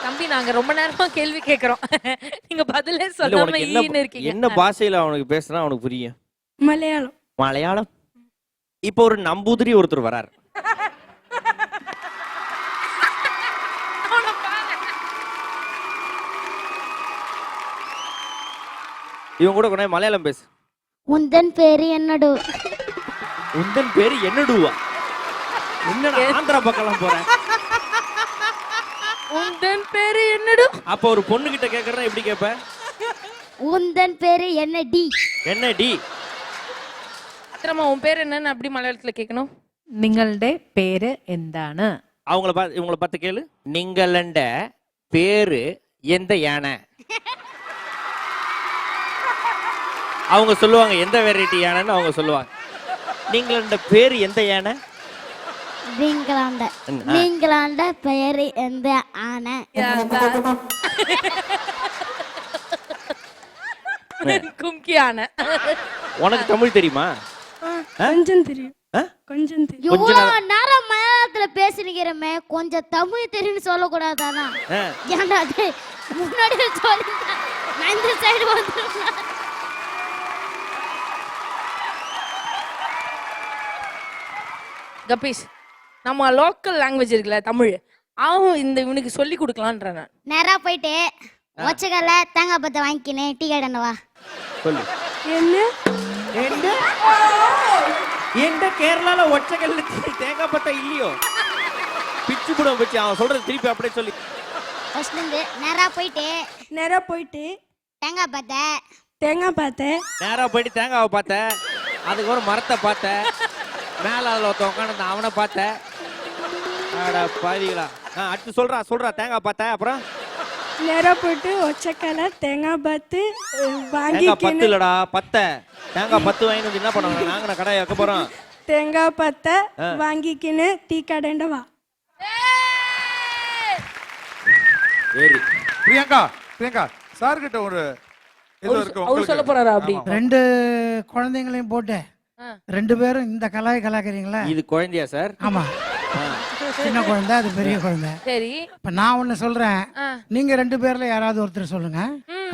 தம்பி நாங்க ரொம்ப நேரமா கேள்வி கேக்குறோம். நீங்க பதிலே இல்ல சொல்லாம உனக்கு ஈன்னு இருக்கீங்க. என்ன பாஷையில அவனுக்கு பேசுனா அவனுக்கு புரியும்? மலையாளம். மலையாளம். இப்போ ஒரு நம்பூதிரி ஒருத்தர் வரார். இவன் கூட கொஞ்சம் மலையாளம் பேசு. உந்தன் பேரு என்னடு? உந்தன் பேரு என்னடுவா? என்னடா ஆந்திரா பக்கம் போறேன். உந்தன் பேரு என்னடு? அப்ப ஒரு பொண்ணு கிட்ட கேக்குறதா எப்படி கேப்ப? உந்தன் பேரு என்னடி? என்ன டி? அத்தரமா உன் பேர் என்னன்னு அப்படி மலையாளத்துல கேட்கணும். നിങ്ങളുടെ പേര് എന്താണ്? இவங்கள பார்த்து கேளு. നിങ്ങളണ്ട பேரு எந்த யானை? அவங்க சொல்லுவாங்க எந்த வெரைட்டி யானைன்னு அவங்க சொல்லுவாங்க. நீங்களண்ட பேரு எந்த யானை? நீங்களாண்ட பெயரு எந்த ஆனை? கும்கியான. உனக்கு தமிழ் தெரியுமா? கொஞ்சம் தெரியும். கொஞ்சம் தெரியும். இவ்வளவு நேரம் மலையாளத்துல பேசிருக்கிறமே, கொஞ்சம் தமிழ் தெரியும்னு சொல்லக்கூடாதானா? ஏன்டா அது முன்னாடி சொல்லி நான் இந்த சைடு வந்துருக்கேன். கபீஷ், நம்ம லோக்கல் லாங்குவேஜ் இருக்குல்ல தமிழ், அவன் இந்த இவனுக்கு சொல்லி கொடுக்கலான்ற நான். நேரா போயிட்டு ஒச்சகல்ல தேங்காய் பத்தை வாங்கிக்கினேன் டீ கடை வா. சொல்லு. என்ன? எந்த கேரளால ஒச்சகல்ல தேங்காய் பட்டை இல்லையோ? பிச்சு புடம் வச்சு அவன் சொல்றது திருப்பி அப்படியே சொல்லி. ஃபர்ஸ்ட்ல இருந்து நேரா போயிட்டு தேங்காய் பத்தை நேரா போயிட்டு தேங்காவை பார்த்தேன், அதுக்கு ஒரு மரத்தை பார்த்தேன், மேல அதுல ஒருத்த உட்காந்து அவனை பார்த்தேன். பாதிகளா அடுத்து சொல்றா தேங்காய் பார்த்தேன். அப்புறம் நேரா போயிட்டு ஒச்சக்கல தேங்காய் பத்து தேங்காய் பத்து இல்லடா பத்தை. தேங்காய் பத்து வாங்கிட்டு வந்து என்ன பண்ணுவாங்க? நாங்க கடை வைக்க போறோம். தேங்காய் பத்தை வாங்கிக்கின்னு டீ கடைண்ட வா. சரி பிரியங்கா சார் கிட்ட ஒரு இது இருக்கு. அவர் சொல்ல போறாரா அப்படி? ரெண்டு குழந்தைங்களையும் போட்டு ரெண்டு பேரும் இந்த கலாய்க்கிறீங்களா? இது குழந்தையா சார்? ஆமா, சின்ன குழந்தை அது பெரிய குழந்தை. சரி, இப்ப நான் ஒண்ணு சொல்றேன், நீங்க ரெண்டு பேர்ல யாராவது ஒருத்தர் சொல்லுங்க.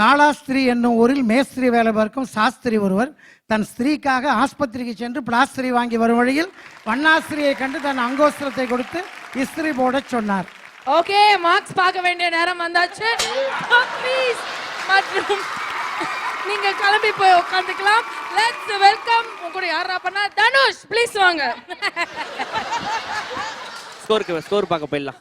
காலாஸ்திரி என்னும் ஊரில் மேஸ்திரி வேலை பார்க்கும் சாஸ்திரி ஒருவர் தன் ஸ்திரீக்காக ஆஸ்பத்திரிக்கு சென்று பிளாஸ்திரி வாங்கி வரும் வழியில் வண்ணாஸ்திரியை கண்டு தன் அங்கோஸ்திரத்தை கொடுத்து இஸ்திரி போட சொன்னார். ஓகே, மார்க்ஸ் பார்க்க வேண்டிய நேரம் வந்தாச்சு. ப்ளீஸ் மற்றும் நீங்க கிளம்பி போய் உட்காந்துக்கலாம். லெட்ஸ் வெல்கம் உங்க கூட யாரா பண்ணா தனுஷ் ப்ளீஸ் வாங்க. ஸ்கோர் பார்க்க போயிடலாம்.